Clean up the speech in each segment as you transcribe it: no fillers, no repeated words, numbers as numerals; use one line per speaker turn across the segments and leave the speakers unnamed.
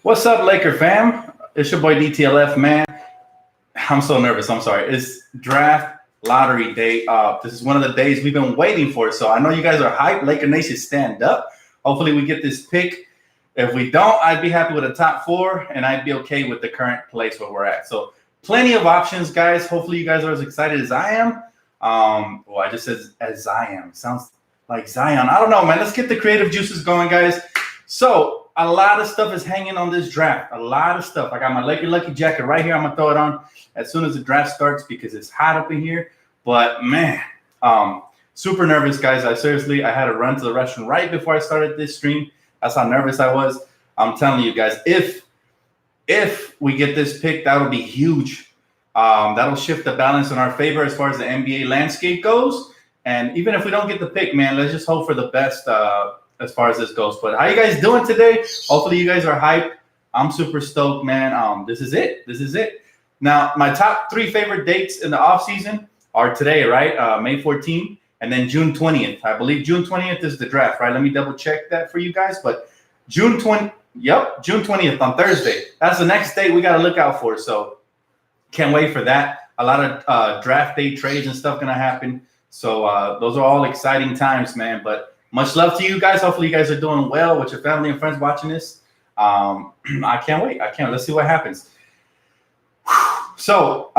What's up, Laker fam? It's your boy DTLF, man. I'm so nervous. I'm sorry. It's draft lottery day. This is one of the days we've been waiting for. So I know you guys are hyped. Laker Nation, stand up. Hopefully we get this pick. If we don't, I'd be happy with a top four, and I'd be okay with the current place where we're at. So plenty of options, guys. Hopefully you guys are as excited as I am. Well, I just said as I am. Sounds like Zion. I don't know, man. Let's get the creative juices going, guys. So a lot of stuff is hanging on this draft. A lot of stuff. I got my Laker Lucky jacket right here. I'm gonna throw it on as soon as the draft starts because it's hot up in here. But man, super nervous, guys. I had to run to the restroom right before I started this stream. That's how nervous I was. I'm telling you guys, if we get this pick, that'll be huge. That'll shift the balance in our favor as far as the NBA landscape goes. And even if we don't get the pick, man, let's just hope for the best as far as this goes. But how you guys doing today? Hopefully you guys are hyped. I'm super stoked, man. This is it. This is it. Now, my top 3 favorite dates in the offseason are today, right? May 14th and then June 20th. I believe June 20th is the draft, right? Let me double check that for you guys. But June 20th on Thursday. That's the next date we got to look out for. So can't wait for that. A lot of draft day trades and stuff going to happen. So those are all exciting times, man. But much love to you guys. Hopefully you guys are doing well with your family and friends watching this. I can't wait. Let's see what happens. So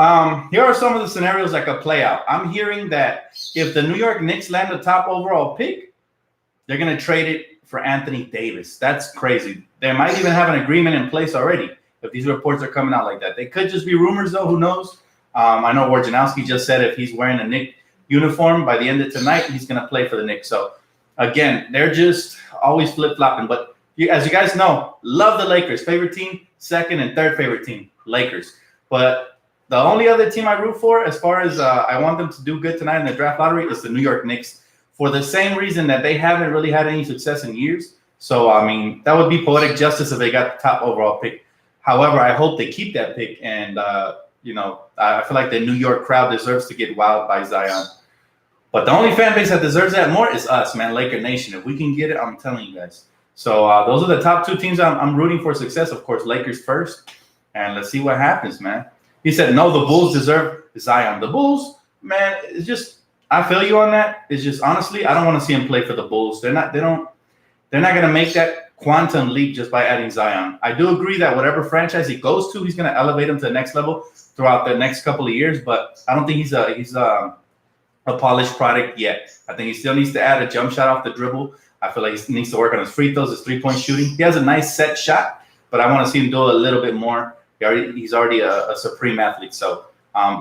here are some of the scenarios that could play out. I'm hearing that if the New York Knicks land the top overall pick, they're going to trade it for Anthony Davis. That's crazy. They might even have an agreement in place already if these reports are coming out like that. They could just be rumors, though. Who knows? I know Wojnarowski just said if he's wearing a Knicks uniform by the end of tonight, he's going to play for the Knicks. So, again, they're just always flip-flopping. But as you guys know, love the Lakers. Favorite team, second and third favorite team, Lakers. But the only other team I root for as far as I want them to do good tonight in the draft lottery is the New York Knicks for the same reason that they haven't really had any success in years. So, I mean, that would be poetic justice if they got the top overall pick. However, I hope they keep that pick. And, I feel like the New York crowd deserves to get wowed by Zion. But the only fan base that deserves that more is us, man, Laker Nation. If we can get it, I'm telling you guys. So those are the top 2 teams I'm rooting for success. Of course, Lakers first. And let's see what happens, man. He said, no, the Bulls deserve Zion. The Bulls, man, it's just, I feel you on that. It's just, honestly, I don't want to see him play for the Bulls. They're not going to make that quantum leap just by adding Zion. I do agree that whatever franchise he goes to, he's going to elevate him to the next level throughout the next couple of years. But I don't think he's a polished product yet. I think he still needs to add a jump shot off the dribble. I feel like he needs to work on his free throws, his three-point shooting. He has a nice set shot, but I want to see him do a little bit more. He's already a supreme athlete, so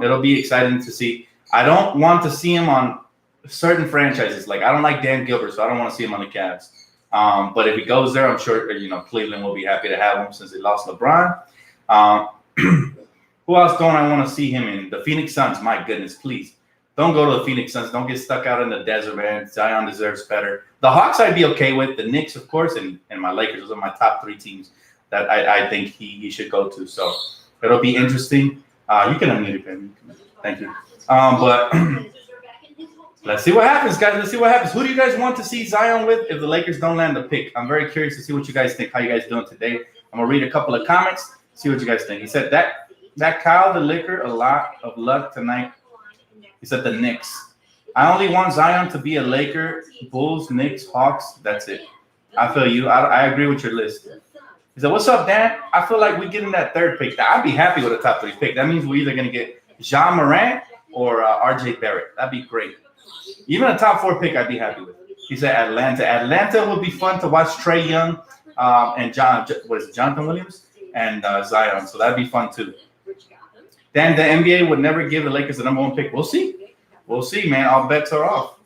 it'll be exciting to see. I don't want to see him on certain franchises. Like, I don't like Dan Gilbert, so I don't want to see him on the Cavs. But if he goes there, I'm sure Cleveland will be happy to have him since they lost LeBron. Who else don't I want to see him in? The Phoenix Suns. My goodness, please. Don't go to the Phoenix Suns. Don't get stuck out in the desert, man. Zion deserves better. The Hawks I'd be okay with. The Knicks, of course, and my Lakers. Those are my top 3 teams that I think he should go to. So it'll be interesting. You can unmute it, baby. Thank you. But let's see what happens, guys. Let's see what happens. Who do you guys want to see Zion with if the Lakers don't land the pick? I'm very curious to see what you guys think. How you guys doing today? I'm going to read a couple of comments, see what you guys think. He said that Kyle the Licker, a lot of luck tonight. He said the Knicks. I only want Zion to be a Laker, Bulls, Knicks, Hawks. That's it. I feel you. I agree with your list. He said, what's up, Dan? I feel like we're getting that 3rd pick. I'd be happy with a top 3 pick. That means we're either going to get Ja Morant or RJ Barrett. That'd be great. Even a top 4 pick, I'd be happy with. He said Atlanta. Atlanta would be fun to watch Trae Young and Jonathan Williams and Zion. So that'd be fun, too. Dan, the NBA would never give the Lakers the number 1 pick. We'll see. We'll see, man. All bets are off.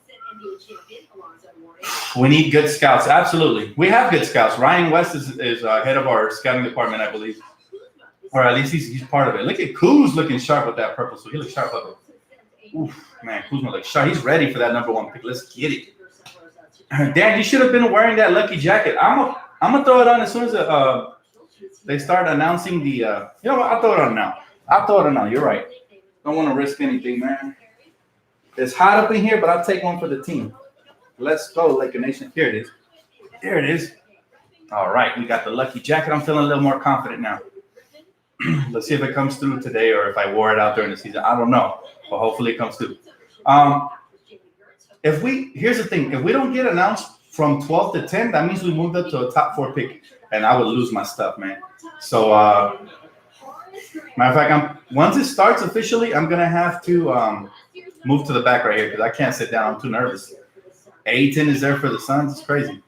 We need good scouts. Absolutely. We have good scouts. Ryan West is head of our scouting department, I believe. Or at least he's part of it. Look at Kuz looking sharp with that purple. So he looks sharp with it. Oof, man, Kuzma looks sharp. He's ready for that number 1 pick. Let's get it. Dan, you should have been wearing that lucky jacket. I'm gonna throw it on as soon as they start announcing the you know what? I'll throw it on now. You're right. Don't want to risk anything, man. It's hot up in here, but I'll take one for the team. Let's go, Laker Nation. Here it is. All right, we got the lucky jacket. I'm feeling a little more confident now. Let's see if it comes through today or if I wore it out during the season. I don't know, but hopefully it comes through. Here's the thing, if we don't get announced from 12 to 10, that means we moved up to a top 4 pick, and I would lose my stuff, man. So, matter of fact, once it starts officially, I'm gonna have to move to the back right here because I can't sit down. I'm too nervous. A10 is there for the Suns. It's crazy.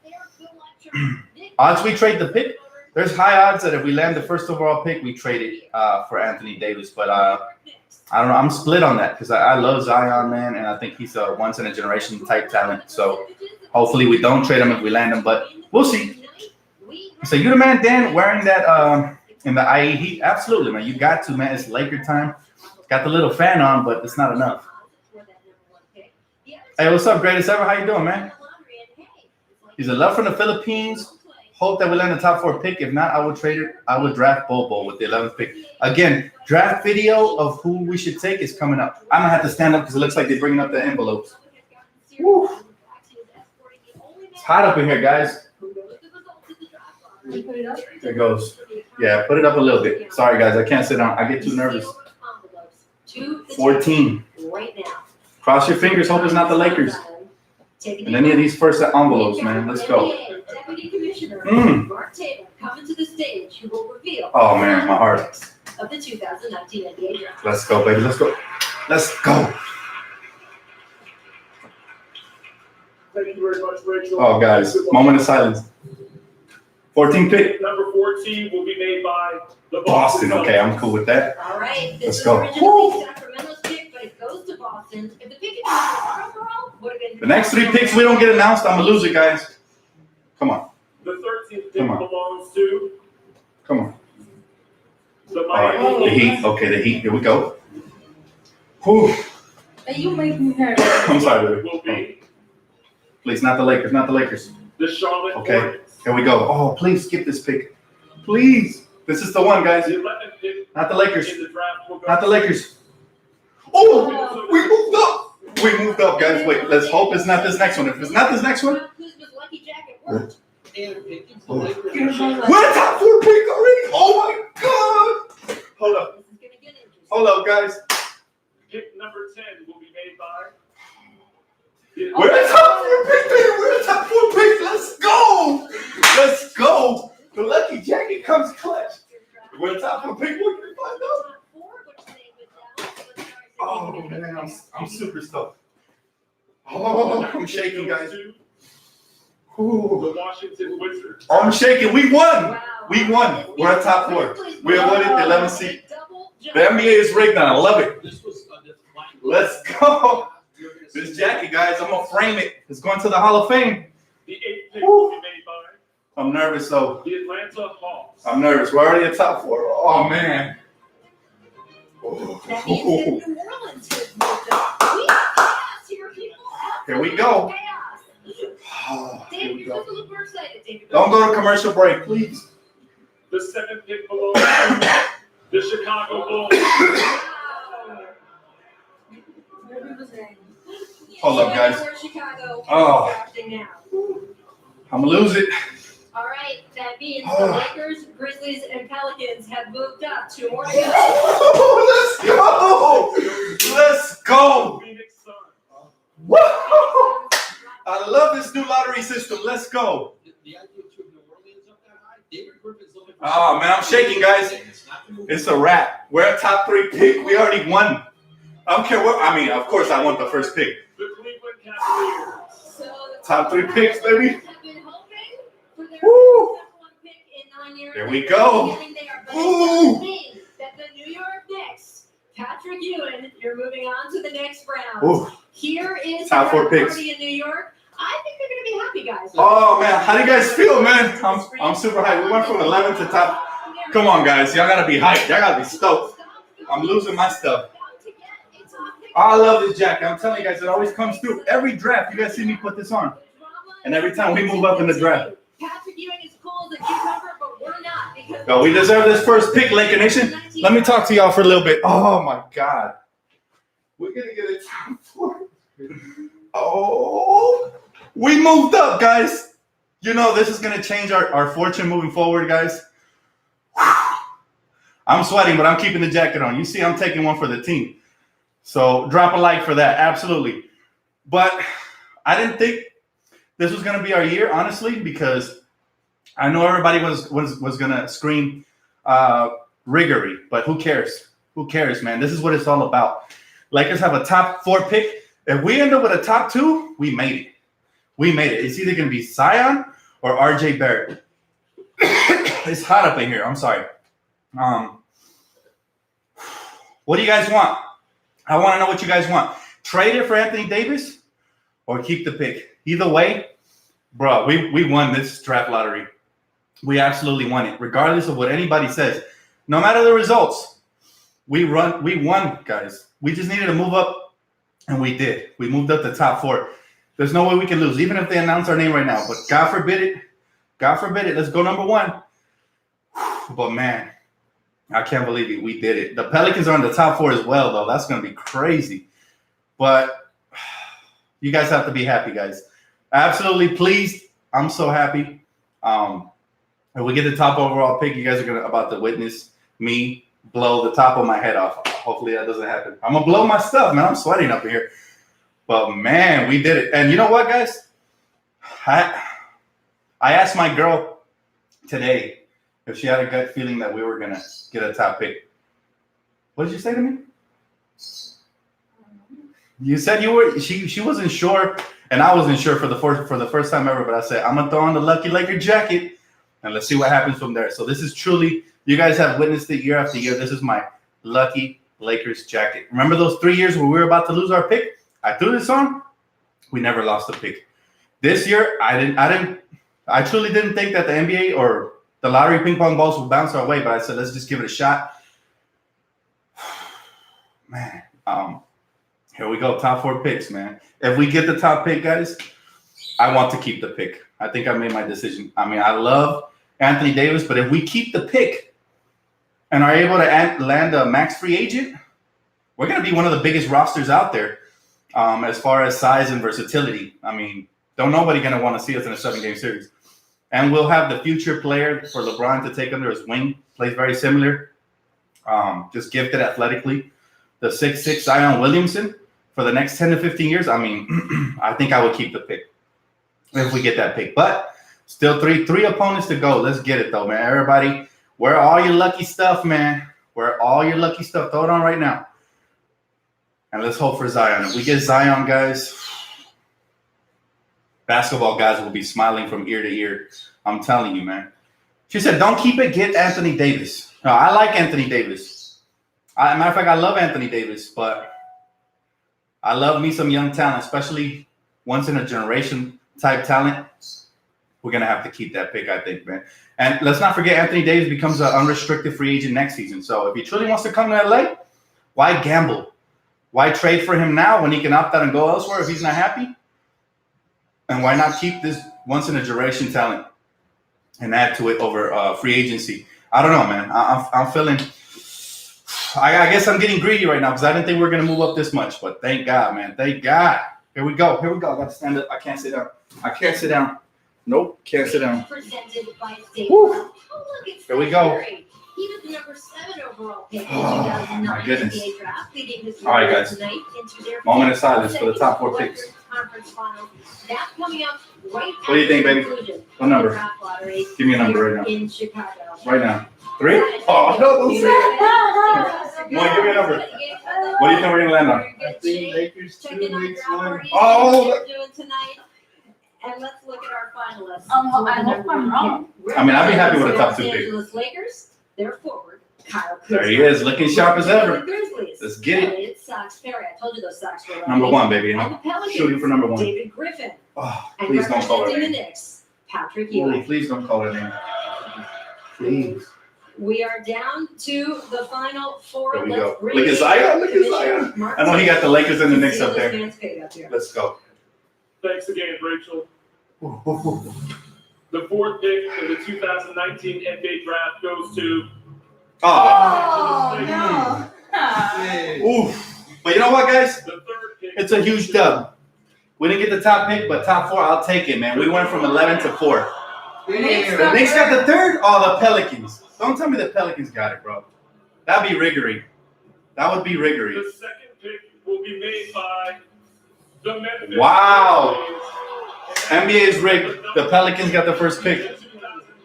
Odds we trade the pick. There's high odds that if we land the first overall pick, we trade it for Anthony Davis. But I don't know. I'm split on that because I love Zion, man, and I think he's a once-in-a-generation type talent. So hopefully we don't trade him if we land him, but we'll see. So you the man, Dan, wearing that in the IE Heat? Absolutely, man. You got to, man. It's Laker time. Got the little fan on, but it's not enough. Hey, what's up, greatest ever? How you doing, man? He's a love from the Philippines. Hope that we land the top 4 pick. If not, I would trade it. I would draft Bobo with the 11th pick. Again, draft video of who we should take is coming up. I'm gonna have to stand up because it looks like they're bringing up the envelopes. Woo. It's hot up in here, guys. There it goes. Yeah, put it up a little bit. Sorry, guys, I can't sit down. I get too nervous. 14. Cross your fingers. Hope it's not the Lakers. And any of these first envelopes, man. Let's go. Oh, man, my heart. Let's go, baby. Let's go. Let's go.
Thank you very much, Rachel.
Oh, guys, moment of silence. 14 pick.
Number 14 will be made by the
Boston. Okay, I'm cool with that.
All right.
Let's go.
Originally Sacramento's pick, but it goes to Boston. If the pick is not overall, would have been
The next 3 picks we don't get announced, I'm gonna lose it, guys. Come on.
The 13th pick belongs to.
Come on.
The
All right.
Miami
The Heat. Okay, the Heat. Here we go. Whew.
You make me nervous.
I'm sorry, baby.
will be
Please, not the Lakers. Not the Lakers.
the Charlotte
Okay.
Hornets.
Here we go. Oh, please skip this pick. Please. This is the one, guys.
The 11th pick
Not the Lakers.
in the draft will go
Not the Lakers. Oh, we moved up. We moved up, guys. Wait, let's hope it's not this next one. If it's not this next one,
Kuzma's lucky jacket worked.
we're at top 4 pick already. Oh my God. Hold up.
This is gonna get interesting.
Hold up, guys.
Pick number 10 will be made by.
We're at top 4 pick, baby. We're at top 4 pick. Let's go. Let's go. The lucky jacket comes clutch. We're at top 4 pick. What can we find out? Oh man, I'm super stoked. Oh, I'm shaking, guys.
The
Ooh.
Washington Wizards.
I'm shaking. We won.
Wow.
We won. We're at top 4. We have won it, the 11th seed. The NBA is rigged now. I love it. Let's go. This jacket, guys, I'm gonna frame it. It's going to the Hall of Fame.
The 8th pick will be made by
I'm nervous though.
the Atlanta Hawks.
I'm nervous. We're already at top 4. Oh man.
That means that New Orleans has moved up. We have chaos here, people.
Here we go.
Chaos.
Oh, here
Dave,
we
you're
go.
supposed to look more excited, David.
Don't go to commercial break, please.
The 7th pick belongs to the Chicago Bulls.
Hold up, guys.
Chicago
Oh.
drafting now.
I'm gonna lose it.
All right, that means the
Oh.
Lakers, Grizzlies, and Pelicans have moved up 2 more to go.
Let's go. Let's go.
Phoenix Suns.
Woo! I love this new lottery system. Let's go. Oh man, I'm shaking, guys. It's a wrap. We're a top 3 pick. We already won. I don't care what. I mean, of course, I want the first pick.
The Cleveland Cavaliers.
So the
Top 3 picks, baby.
Have been hoping for their
Woo!
number 1 pick in 9 years.
There we go.
But
Ooh.
it does mean that the New York Knicks, Patrick Ewing, you're moving on to the next round.
Ooh.
Here is
Top
the
4 picks.
party in New York. I think they're going to be happy, guys.
Oh man, how do you guys feel, man? I'm super hyped. We went from 11 to top. Come on, guys. Y'all gotta be hyped. Y'all gotta be stoked. I'm losing my stuff. I love this jacket. I'm telling you guys, it always comes through. Every draft, you guys see me put this on. And every time we move up in the draft.
Patrick Ewing is cool as a cucumber, but we're not. Because
Yo, we deserve this first pick, Laker Nation. Let me talk to y'all for a little bit. Oh my God. We're gonna get a top 4. Oh, we moved up, guys. You know, this is going to change our fortune moving forward, guys. I'm sweating, but I'm keeping the jacket on. You see, I'm taking one for the team. So drop a like for that. Absolutely. But I didn't think this was going to be our year, honestly, because I know everybody was going to scream riggery, but who cares? Who cares, man? This is what it's all about. Lakers have a top 4 pick. If we end up with a top 2, we made it. We made it. It's either going to be Zion or RJ Barrett. It's hot up in here. I'm sorry. What do you guys want? I want to know what you guys want. Trade it for Anthony Davis or keep the pick. Either way, bro, we won this draft lottery. We absolutely won it, regardless of what anybody says. No matter the results, we won, guys. We just needed to move up, and we did. We moved up the top 4. There's no way we can lose, even if they announce our name right now. But God forbid it. God forbid it. Let's go number 1. But, man, I can't believe it. We did it. The Pelicans are in the top 4 as well, though. That's going to be crazy. But you guys have to be happy, guys. Absolutely pleased. I'm so happy. If we get the top overall pick, you guys are about to witness me blow the top of my head off. Hopefully that doesn't happen. I'm going to blow my stuff, man. I'm sweating up here. But, man, we did it. And you know what, guys? I asked my girl today if she had a gut feeling that we were going to get a top pick. What did you say to me? You said you were. She wasn't sure, and I wasn't sure for the first time ever. But I said I'm gonna throw on the Lucky Laker jacket, and let's see what happens from there. So this is truly, you guys have witnessed it year after year. This is my Lucky Lakers jacket. Remember those 3 years where we were about to lose our pick? I threw this on. We never lost a pick. This year, I truly didn't think that the NBA or the lottery ping pong balls would bounce our way. But I said let's just give it a shot. Man, here we go. Top 4 picks, man. If we get the top pick, guys, I want to keep the pick. I think I made my decision. I mean, I love Anthony Davis, but if we keep the pick and are able to land a max free agent, we're going to be one of the biggest rosters out there as far as size and versatility. I mean, don't nobody going to want to see us in a 7-game series. And we'll have the future player for LeBron to take under his wing. Plays very similar. Just gifted athletically. The 6'6" Zion Williamson. For the next 10 to 15 years, I mean, I think I would keep the pick if we get that pick. But still three opponents to go. Let's get it, though, man. Everybody, wear all your lucky stuff, man. Wear all your lucky stuff. Throw it on right now. And let's hope for Zion. If we get Zion, guys, basketball guys will be smiling from ear to ear. I'm telling you, man. She said, don't keep it. Get Anthony Davis. No, I like Anthony Davis. Matter of fact, I love Anthony Davis, but I love me some young talent, especially once in a generation type talent. We're going to have to keep that pick, I think, man. And let's not forget Anthony Davis becomes an unrestricted free agent next season. So if he truly wants to come to LA, why gamble? Why trade for him now when he can opt out and go elsewhere if he's not happy? And why not keep this once in a generation talent and add to it over free agency? I don't know, man. I'm feeling – I guess I'm getting greedy right now because I didn't think we were going to move up this much. But thank God, man. Thank God. Here we go. I got to stand up. I can't sit down. Nope, can't sit down.
Presented by State
Woo.
Farm. Oh, look, it's
Here we go.
He was the number 7 overall pick in
Oh,
2009
my goodness.
NBA draft, leading this
All right, guys.
tonight into their
Moment of silence for the top 4 picks.
Conference finals. That's coming up right
What do you think, baby? What number?
Draft lottery
Give me a number right now.
in Chicago.
Right now. 3? Oh, no, don't say it. Moy, give me a number. What do you think we're going to land on?
I think Lakers 2, Knicks 1.
Oh.
Doing tonight. And let's look at our finalists.
I hope I'm wrong.
I mean, I'd be happy with a top 2
Los
pick.
Angeles Lakers, they're forward. Kyle Kuzma.
There he is, looking sharp as ever.
Grizzlies.
Let's get it.
Elliott Sox Perry. I told you those Sox were
Number 1, baby.
And the Pelicans,
Shooting for number 1.
David Griffin.
Oh,
And
please don't call her
representing the
name.
Knicks, Patrick
Ooh,
Ewing.
please don't call her name. Please.
We are down to the final 4.
There we
Let's
go.
bring
Look at
in
Zion. Look at
Commissioner
Zion.
Mark
I know he got the Lakers and the
Stein.
Knicks up
See
there.
this man's fade up here.
Let's go.
Thanks again, Rachel.
Ooh, ooh, ooh.
The 4th pick in the 2019 NBA draft goes to
Oh.
Oh, no.
Oof. But you know what, guys?
the 3rd pick.
It's a huge dub. We didn't get the top pick, but top 4, I'll take it, man. We went from 11 to 4. The Knicks got the 3rd? Oh, the Pelicans. Don't tell me the Pelicans got it, bro. That'd be riggery. That would be riggery.
The second pick will be made by the Memphis.
Wow. NBA is rigged. The Pelicans got the first pick.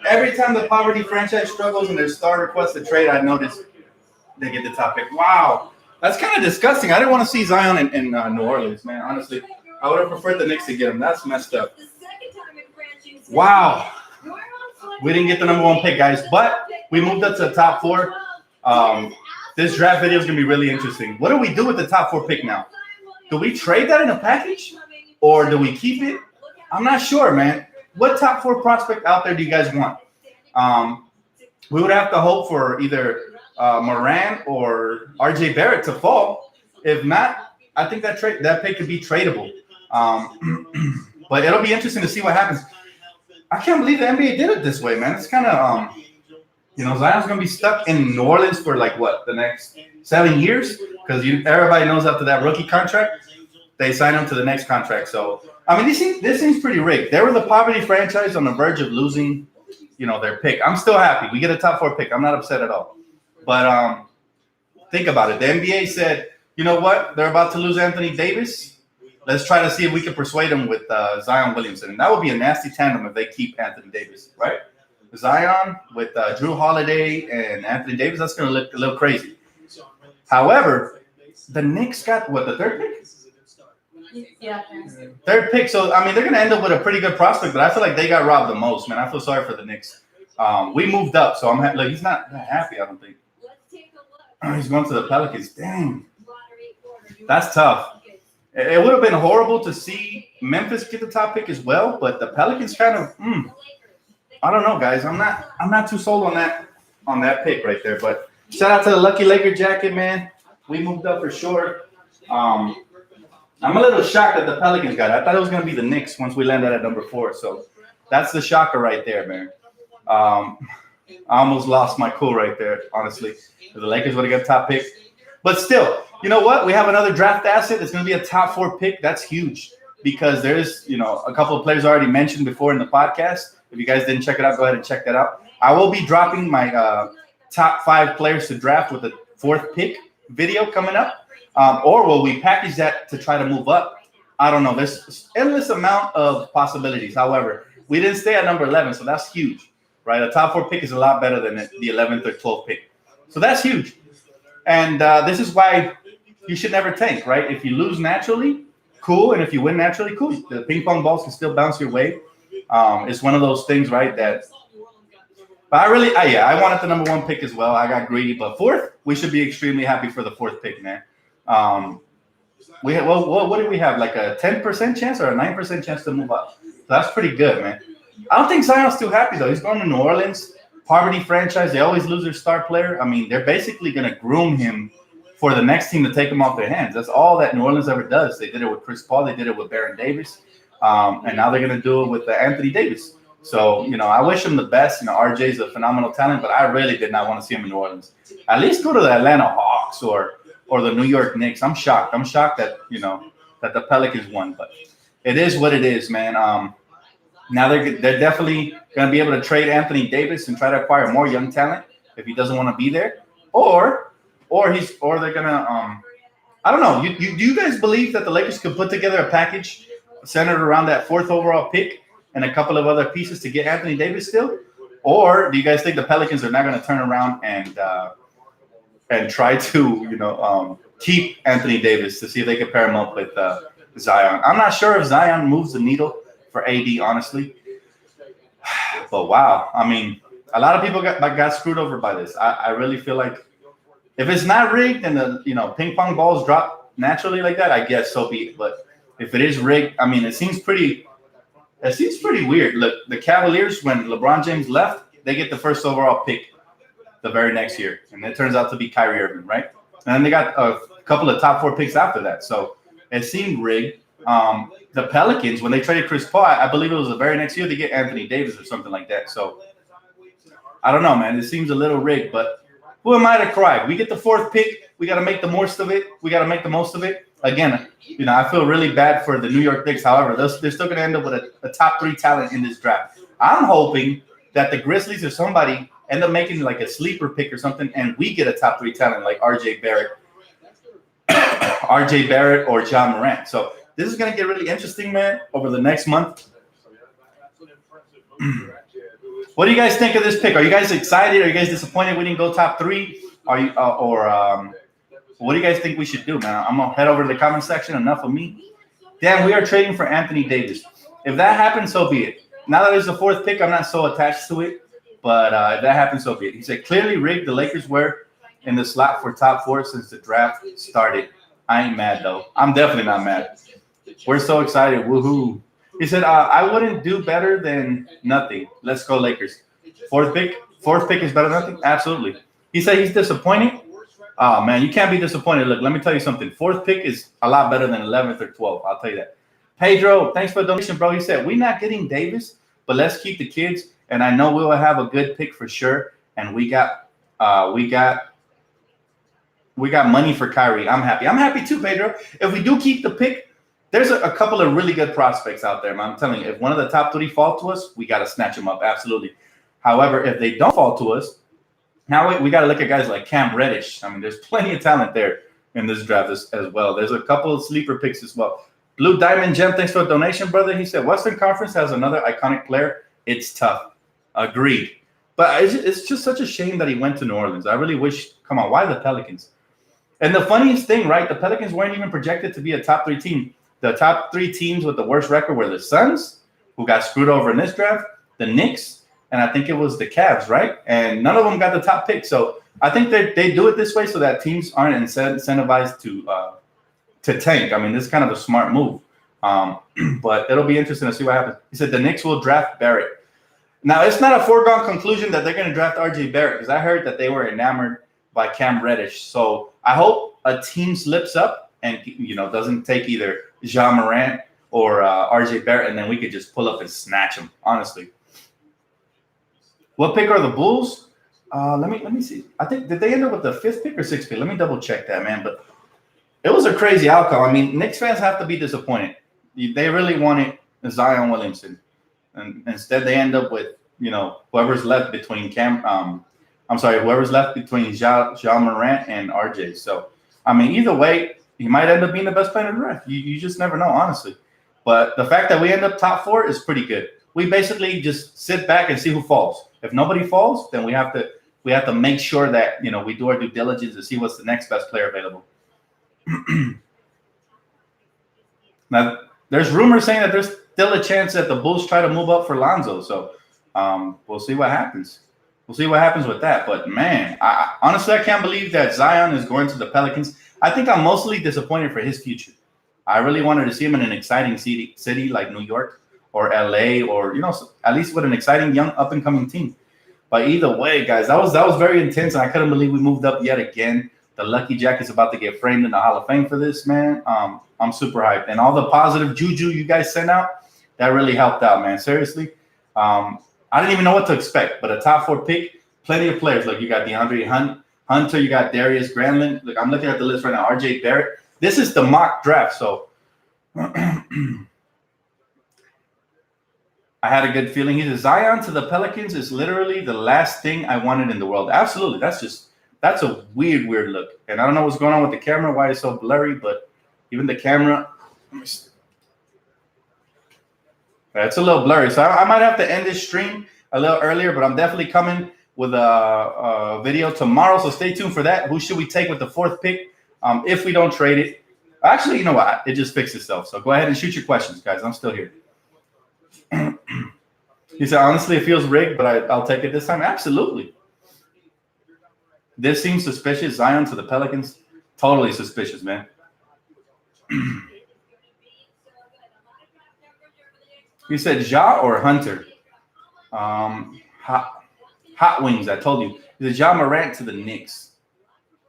Every time the poverty franchise struggles and their star requests a trade, I notice they get the top pick. Wow. That's kind of disgusting. I didn't want to see Zion in New Orleans, man. Honestly, I would have preferred the Knicks to get him. That's messed up. Wow. We didn't get the number 1 pick, guys, but we moved up to the top 4. This draft video is going to be really interesting. What do we do with the top 4 pick now? Do we trade that in a package or do we keep it? I'm not sure, man. What top 4 prospect out there do you guys want? We would have to hope for either Moran or RJ Barrett to fall. If not, I think that pick could be tradable. But it'll be interesting to see what happens. I can't believe the NBA did it this way, man. It's kind of, Zion's going to be stuck in New Orleans for the next 7 years? Because everybody knows after that rookie contract, they sign him to the next contract. So, I mean, this seems pretty rigged. They were the poverty franchise on the verge of losing, their pick. I'm still happy. We get a top 4 pick. I'm not upset at all. But think about it. The NBA said, you know what? They're about to lose Anthony Davis. Let's try to see if we can persuade them with Zion Williamson. And that would be a nasty tandem if they keep Anthony Davis, right? Zion with Drew Holiday and Anthony Davis, that's going to look a little crazy. However, the Knicks got, the 3rd pick?
Yeah.
3rd pick. So, I mean, they're going to end up with a pretty good prospect, but I feel like they got robbed the most, man. I feel sorry for the Knicks. We moved up, so he's not that happy, I don't think. He's going to the Pelicans. Dang. That's tough. It would have been horrible to see Memphis get the top pick as well, but the Pelicans kind of, I don't know, guys. I'm not too sold on that pick right there. But shout out to the Lucky Laker jacket, man. We moved up for sure. I'm a little shocked that the Pelicans got it. I thought it was going to be the Knicks once we landed at number 4. So that's the shocker right there, man. I almost lost my cool right there, honestly. The Lakers would have got top pick. But still, you know what? We have another draft asset. It's going to be a top 4 pick. That's huge because there's, a couple of players already mentioned before in the podcast. If you guys didn't check it out, go ahead and check that out. I will be dropping my top 5 players to draft with the 4th pick video coming up. Or will we package that to try to move up? I don't know. There's endless amount of possibilities. However, we didn't stay at number 11, so that's huge, right? A top 4 pick is a lot better than the 11th or 12th pick. So that's huge. And this is why you should never tank, right? If you lose naturally, cool. And if you win naturally, cool. The ping pong balls can still bounce your way. It's one of those things, right? But I wanted the number 1 pick as well. I got greedy, but 4th, we should be extremely happy for the 4th pick, man. What did we have? Like a 10% chance or a 9% chance to move up? So that's pretty good, man. I don't think Zion's too happy though. He's going to New Orleans, poverty franchise. They always lose their star player. I mean, they're basically going to groom him for the next team to take him off their hands. That's all that New Orleans ever does. They did it with Chris Paul. They did it with Baron Davis. And now they're going to do it with Anthony Davis. So, I wish him the best. RJ's a phenomenal talent, but I really did not want to see him in New Orleans. At least go to the Atlanta Hawks or the New York Knicks. I'm shocked. I'm shocked that, that the Pelicans won. But it is what it is, man. Now they're definitely going to be able to trade Anthony Davis and try to acquire more young talent if he doesn't want to be there. Or they're going to I don't know. Do you guys believe that the Lakers could put together a package centered around that 4th overall pick and a couple of other pieces to get Anthony Davis still? Or do you guys think the Pelicans are not going to turn around and try to, keep Anthony Davis to see if they can pair him up with Zion? I'm not sure if Zion moves the needle for AD, honestly. But wow, I mean, a lot of people got screwed over by this. I really feel like if it's not rigged and the ping pong balls drop naturally like that, I guess so be it. But if it is rigged, I mean, it seems pretty weird. Look, the Cavaliers, when LeBron James left, they get the 1st overall pick the very next year, and it turns out to be Kyrie Irving, right? And then they got a couple of top 4 picks after that, so it seemed rigged. The Pelicans, when they traded Chris Paul, I believe it was the very next year they get Anthony Davis or something like that. So I don't know, man. It seems a little rigged, but who am I to cry? We get the 4th pick. We got to make the most of it. again, I feel really bad for the New York Knicks. However, they're still going to end up with a top 3 talent in this draft. I'm hoping that the Grizzlies or somebody end up making like a sleeper pick or something, and we get a top 3 talent like RJ Barrett or John Morant. So this is going to get really interesting, man, over the next month. What do you guys think of this pick? Are you guys excited? Are you guys disappointed we didn't go top 3? Are you what do you guys think we should do, man? I'm gonna head over to the comment section. Enough of me. Damn, we are trading for Anthony Davis. If that happens, so be it. Now that there's the 4th pick, I'm not so attached to it. But if that happens, so be it. He said, clearly rigged. The Lakers were in the slot for top 4 since the draft started. I ain't mad, though. I'm definitely not mad. We're so excited. Woohoo. He said, I wouldn't do better than nothing. Let's go, Lakers. 4th pick? 4th pick is better than nothing? Absolutely. He said he's disappointed. Oh, man, you can't be disappointed. Look, let me tell you something. 4th pick is a lot better than 11th or 12th. I'll tell you that. Pedro, thanks for the donation, bro. He said, we're not getting Davis, but let's keep the kids. And I know we will have a good pick for sure. And we got money for Kyrie. I'm happy. I'm happy too, Pedro. If we do keep the pick, there's a couple of really good prospects out there, man. I'm telling you, if one of the top 3 fall to us, we got to snatch them up. Absolutely. However, if they don't fall to us, now we got to look at guys like Cam Reddish. I mean, there's plenty of talent there in this draft as well. There's a couple of sleeper picks as well. Blue Diamond Gem, thanks for the donation, brother. He said, Western Conference has another iconic player. It's tough. Agreed. But it's just such a shame that he went to New Orleans. I really wish, come on, why the Pelicans? And the funniest thing, right, the Pelicans weren't even projected to be a top 3 team. The top 3 teams with the worst record were the Suns, who got screwed over in this draft, the Knicks, and I think it was the Cavs, right? And none of them got the top pick. So I think they do it this way so that teams aren't incentivized to tank. I mean, this is kind of a smart move. But it'll be interesting to see what happens. He said the Knicks will draft Barrett. Now, it's not a foregone conclusion that they're going to draft RJ Barrett because I heard that they were enamored by Cam Reddish. So I hope a team slips up and, doesn't take either Jean Morant or RJ Barrett, and then we could just pull up and snatch them, honestly. What pick are the Bulls? Let me see. I think, did they end up with the 5th pick or 6th pick? Let me double check that, man. But it was a crazy outcome. I mean, Knicks fans have to be disappointed. They really wanted Zion Williamson. And instead they end up with, whoever's left between whoever's left between Ja Morant and RJ. So, I mean, either way, he might end up being the best player in the draft. You just never know, honestly. But the fact that we end up top 4 is pretty good. We basically just sit back and see who falls. If nobody falls, then we have to make sure that, we do our due diligence to see what's the next best player available. Now, there's rumors saying that there's still a chance that the Bulls try to move up for Lonzo. So we'll see what happens. We'll see what happens with that. But, man, honestly, I can't believe that Zion is going to the Pelicans. I think I'm mostly disappointed for his future. I really wanted to see him in an exciting city like New York or LA or, at least with an exciting young up-and-coming team. But either way, guys, that was very intense, and I couldn't believe we moved up yet again. The Lucky Jacket's about to get framed in the Hall of Fame for this, man. I'm super hyped. And all the positive juju you guys sent out, that really helped out, man. Seriously. I didn't even know what to expect, but a top 4 pick, plenty of players. Look, you got DeAndre Hunter, you got Darius Granlund. Look, I'm looking at the list right now. RJ Barrett. This is the mock draft, so I had a good feeling. He said, Zion to the Pelicans is literally the last thing I wanted in the world. Absolutely. That's a weird look. And I don't know what's going on with the camera, why it's so blurry, but even the camera, it's a little blurry. So I might have to end this stream a little earlier, but I'm definitely coming with a video tomorrow. So stay tuned for that. Who should we take with the 4th pick if we don't trade it? Actually, you know what? It just fixed itself. So go ahead and shoot your questions, guys. I'm still here. He said, honestly, it feels rigged, but I'll take it this time. Absolutely. This seems suspicious. Zion to the Pelicans. Totally suspicious, man. He said, Ja or Hunter? Hot Wings, I told you. He said, Ja Morant to the Knicks.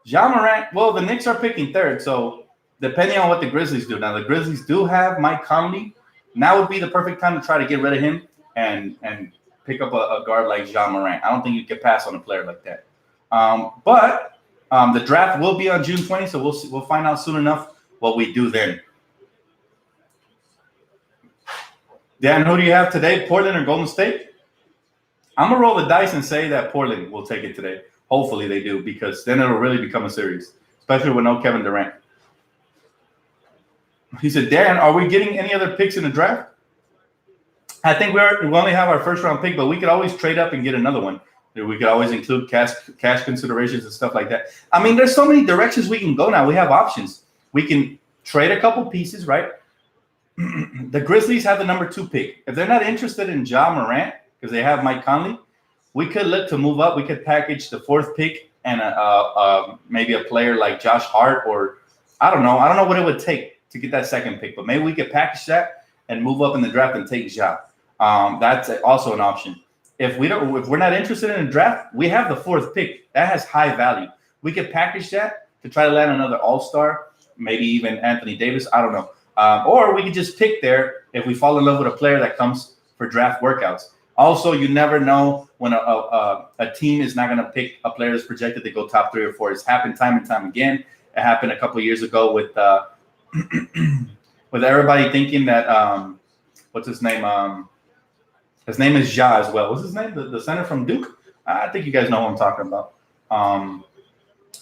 Ja Morant, well, the Knicks are picking 3rd, so depending on what the Grizzlies do. Now, the Grizzlies do have Mike Conley. Now would be the perfect time to try to get rid of him and pick up a guard like Ja Morant. I don't think you can pass on a player like that. But the draft will be on June 20th, so we'll find out soon enough what we do then. Dan, who do you have today? Portland or Golden State? I'm going to roll the dice and say that Portland will take it today. Hopefully they do, because then it'll really become a series, especially with no Kevin Durant. He said, Dan, are we getting any other picks in the draft? I think we only have our first round pick, but we could always trade up and get another one. We could always include cash considerations and stuff like that. I mean, there's so many directions we can go now. We have options. We can trade a couple pieces, right? The Grizzlies have the number 2 pick. If they're not interested in Ja Morant because they have Mike Conley, we could look to move up. We could package the 4th pick and maybe a player like Josh Hart, or I don't know. I don't know what it would take to get that 2nd pick, but maybe we could package that and move up in the draft and take Ja. That's also an option. If we're not interested in a draft, we have the 4th pick. That has high value. We could package that to try to land another all-star, maybe even Anthony Davis. I don't know. Or we could just pick there if we fall in love with a player that comes for draft workouts. Also, you never know when a team is not going to pick a player that's projected to go top 3 or 4. It's happened time and time again. It happened a couple of years ago with with everybody thinking that what's his name? His name is Ja as well. What's his name? The center from Duke? I think you guys know who I'm talking about.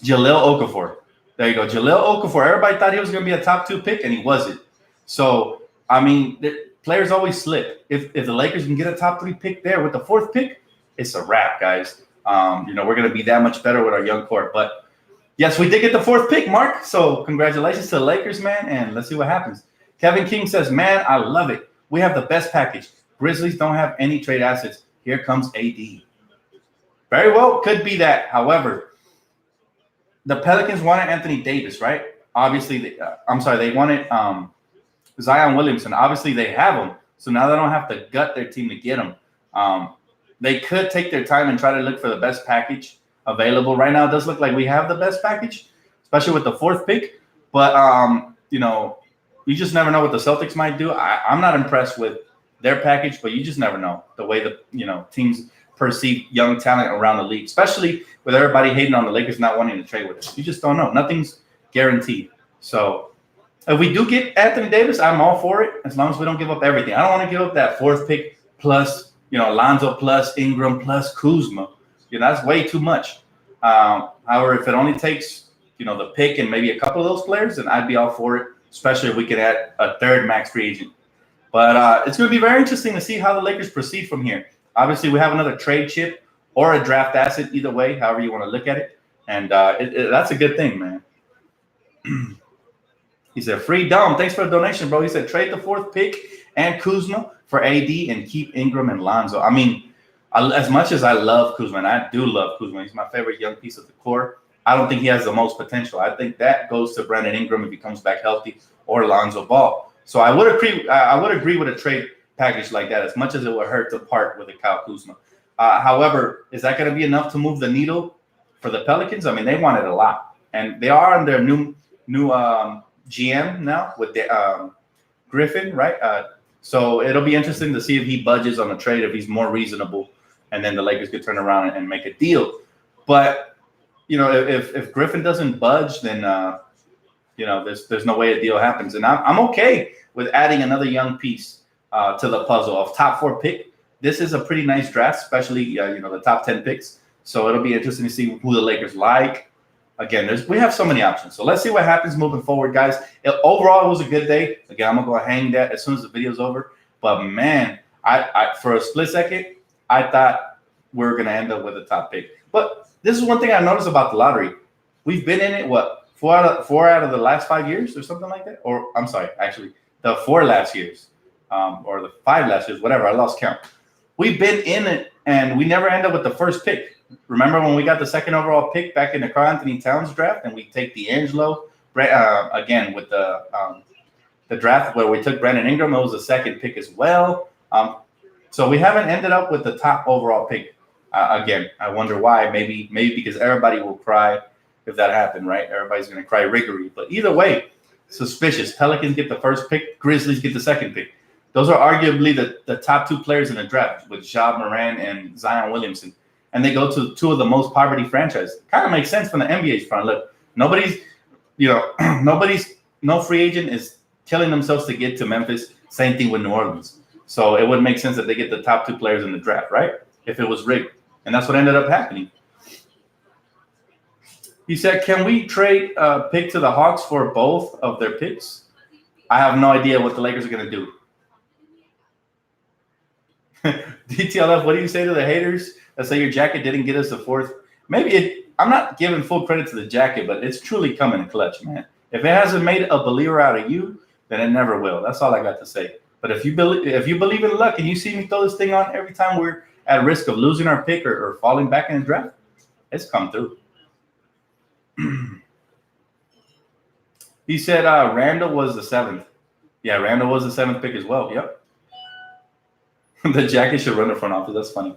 Jahlil Okafor. There you go. Jahlil Okafor. Everybody thought he was going to be a top 2 pick, and he wasn't. So, I mean, players always slip. If the Lakers can get a top 3 pick there with the 4th pick, it's a wrap, guys. We're going to be that much better with our young core. But, yes, we did get the 4th pick, Mark. So, congratulations to the Lakers, man, and let's see what happens. Kevin King says, man, I love it. We have the best package. Grizzlies don't have any trade assets. Here comes AD. Very well, could be that. However, the Pelicans wanted Anthony Davis, right? Obviously, they wanted Zion Williamson. Obviously, they have him. So now they don't have to gut their team to get him. They could take their time and try to look for the best package available. Right now, it does look like we have the best package, especially with the 4th pick. But, you just never know what the Celtics might do. I'm not impressed with their package, but you just never know the way the teams perceive young talent around the league, especially with everybody hating on the Lakers not wanting to trade with us. You just don't know. Nothing's guaranteed. So if we do get Anthony Davis, I'm all for it as long as we don't give up everything. I don't want to give up that 4th pick plus, Lonzo plus Ingram plus Kuzma. That's way too much. However, if it only takes, the pick and maybe a couple of those players, then I'd be all for it, especially if we could add a 3rd max free agent. But it's going to be very interesting to see how the Lakers proceed from here. Obviously, we have another trade chip or a draft asset, either way, however you want to look at it. And that's a good thing, man. He said, free Dom, thanks for the donation, bro. He said, trade the 4th pick and Kuzma for AD and keep Ingram and Lonzo. I mean, as much as I love Kuzma, and I do love Kuzma, he's my favorite young piece of the core, I don't think he has the most potential. I think that goes to Brandon Ingram if he comes back healthy, or Lonzo Ball. So I would agree with a trade package like that, as much as it would hurt to part with a Kyle Kuzma. However, is that going to be enough to move the needle for the Pelicans? I mean, they wanted a lot, and they are on their new GM now with the, Griffin, right? So it'll be interesting to see if he budges on a trade, if he's more reasonable, and then the Lakers could turn around and make a deal. But if Griffin doesn't budge, then there's no way a deal happens. And I'm okay with adding another young piece to the puzzle of top 4 pick. This is a pretty nice draft, especially the top 10 picks. So it'll be interesting to see who the Lakers like. Again, we have so many options. So let's see what happens moving forward, guys. Overall, it was a good day. Again, I'm gonna go hang that as soon as the video's over. But man, I for a split second, I thought we were gonna end up with a top pick. But this is one thing I noticed about the lottery. We've been in it, what, four out of the last 5 years or something like that? Or I'm sorry, actually, the 4 last years, or the 5 last years, whatever. I lost count. We've been in it, and we never end up with the first pick. Remember when we got the 2nd overall pick back in the Karl-Anthony Towns draft, and we take D'Angelo again with the draft where we took Brandon Ingram. It was the 2nd pick as well. So we haven't ended up with the top overall pick. Again, I wonder why. Maybe because everybody will cry if that happened, right? Everybody's going to cry riggery. But either way, suspicious. Pelicans get the 1st pick. Grizzlies get the 2nd pick. Those are arguably the top 2 players in the draft with Ja Morant and Zion Williamson. And they go to 2 of the most poverty franchises. Kind of makes sense from the NBA's front. Look, nobody's no free agent is killing themselves to get to Memphis. Same thing with New Orleans. So it would make sense that they get the top 2 players in the draft, right? If it was rigged. And that's what ended up happening. He said, can we trade a pick to the Hawks for both of their picks? I have no idea what the Lakers are going to do. DTLF, what do you say to the haters that say your jacket didn't get us the 4th? I'm not giving full credit to the jacket, but it's truly coming in clutch, man. If it hasn't made a believer out of you, then it never will. That's all I got to say. But if you believe in luck and you see me throw this thing on every time we're at risk of losing our pick or falling back in the draft, it's come through. He said Randall was the 7th. Yeah, Randall was the 7th pick as well. Yep. The jacket should run the front office. That's funny.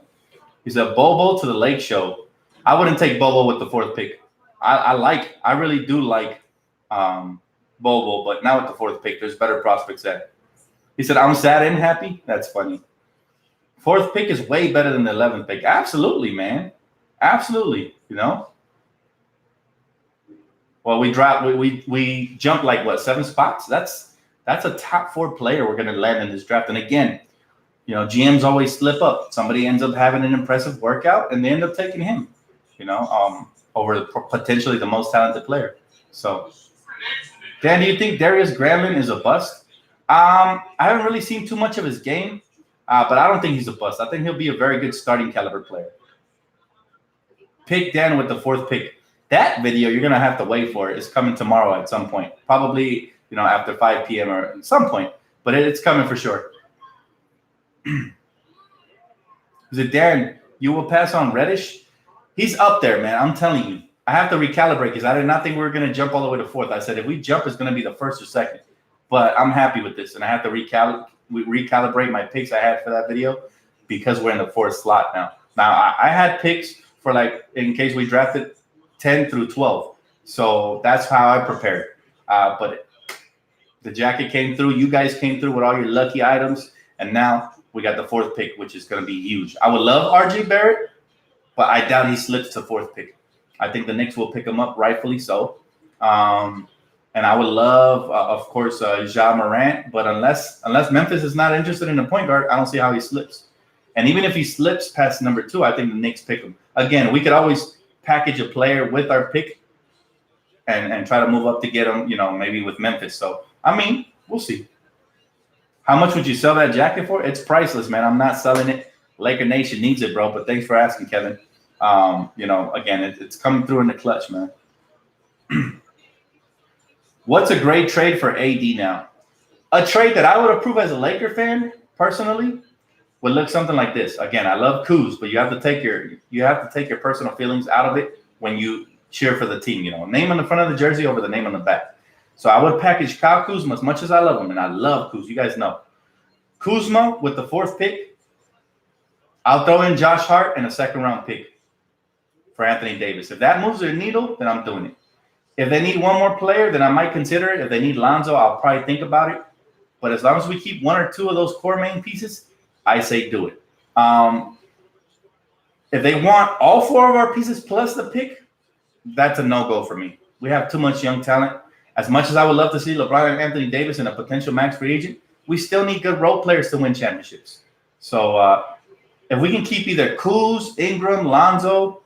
He said Bobo to the Lake Show. I wouldn't take Bobo with the 4th pick. I really do like Bobo, but not with the 4th pick. There's better prospects there. He said, I'm sad and happy. That's funny. 4th pick is way better than the 11th pick. Absolutely, man. Absolutely. You know? Well, we jumped like what, 7 spots? That's a top 4 player we're gonna land in this draft. And again, you know, GMs always slip up. Somebody ends up having an impressive workout and they end up taking him, you know, over potentially the most talented player. So Dan, do you think Darius Grambling is a bust? I haven't really seen too much of his game, but I don't think he's a bust. I think he'll be a very good starting caliber player. Pick Dan with the 4th pick. That video, you're going to have to wait for it. It's coming tomorrow at some point. Probably, you know, after 5 p.m. or at some point. But it's coming for sure. Is it Dan, you will pass on Reddish? He's up there, man. I'm telling you. I have to recalibrate because I did not think we were going to jump all the way to 4th. I said if we jump, it's going to be the 1st or 2nd. But I'm happy with this. And I have to recalibrate my picks I had for that video because we're in the 4th slot now. Now, I had picks for like in case we drafted 10 through 12. So that's how I prepared. But the jacket came through. You guys came through with all your lucky items. And now we got the 4th pick, which is going to be huge. I would love RJ Barrett, but I doubt he slips to 4th pick. I think the Knicks will pick him up, rightfully so. And I would love, of course, Ja Morant. But unless Memphis is not interested in a point guard, I don't see how he slips. And even if he slips past number 2, I think the Knicks pick him. Again, we could always package a player with our pick and try to move up to get him, you know, maybe with Memphis. So, I mean, we'll see. How much would you sell that jacket for? It's priceless, man. I'm not selling it. Laker Nation needs it, bro. But thanks for asking, Kevin. You know, again, it's coming through in the clutch, man. What's a great trade for AD now? A trade that I would approve as a Laker fan, personally, would look something like this. Again, I love Kuz, but you have to take your personal feelings out of it when you cheer for the team. You know, name on the front of the jersey over the name on the back. So I would package Kyle Kuzma as much as I love him, and I love Kuz. You guys know. Kuzma with the 4th pick. I'll throw in Josh Hart and a 2nd-round pick for Anthony Davis. If that moves the needle, then I'm doing it. If they need one more player, then I might consider it. If they need Lonzo, I'll probably think about it. But as long as we keep 1 or 2 of those core main pieces, I say do it. If they want all 4 of our pieces plus the pick, that's a no-go for me. We have too much young talent. As much as I would love to see LeBron and Anthony Davis in a potential max free agent, we still need good role players to win championships. So if we can keep either Kuz, Ingram, Lonzo,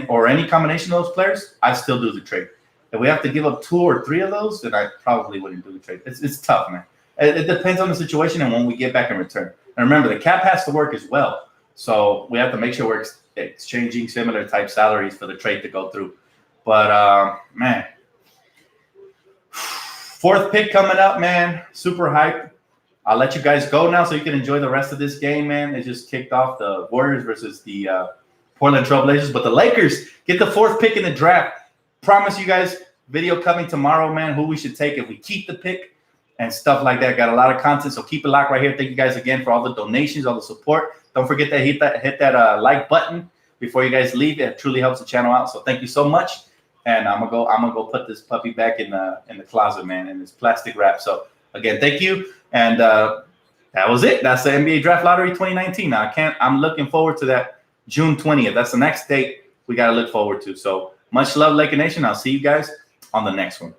or any combination of those players, I still do the trade. If we have to give up 2 or 3 of those, then I probably wouldn't do the trade. It's tough, man. It depends on the situation and when we get back in return. And remember, the cap has to work as well. So we have to make sure we're exchanging similar type salaries for the trade to go through. But, man, 4th pick coming up, man. Super hype. I'll let you guys go now so you can enjoy the rest of this game, man. It just kicked off the Warriors versus the Portland Trailblazers. But the Lakers get the 4th pick in the draft. Promise you guys, video coming tomorrow, man, who we should take if we keep the pick and stuff like that. Got a lot of content, so keep it locked right here. Thank you guys again for all the donations, all the support. Don't forget to hit that like button before you guys leave. It truly helps the channel out. So thank you so much. And I'm gonna go put this puppy back in the closet, man, in this plastic wrap. So again, thank you. And that was it. That's the NBA Draft Lottery 2019. Now I'm looking forward to that June 20th. That's the next date we gotta look forward to. So much love, Laker Nation. I'll see you guys on the next one.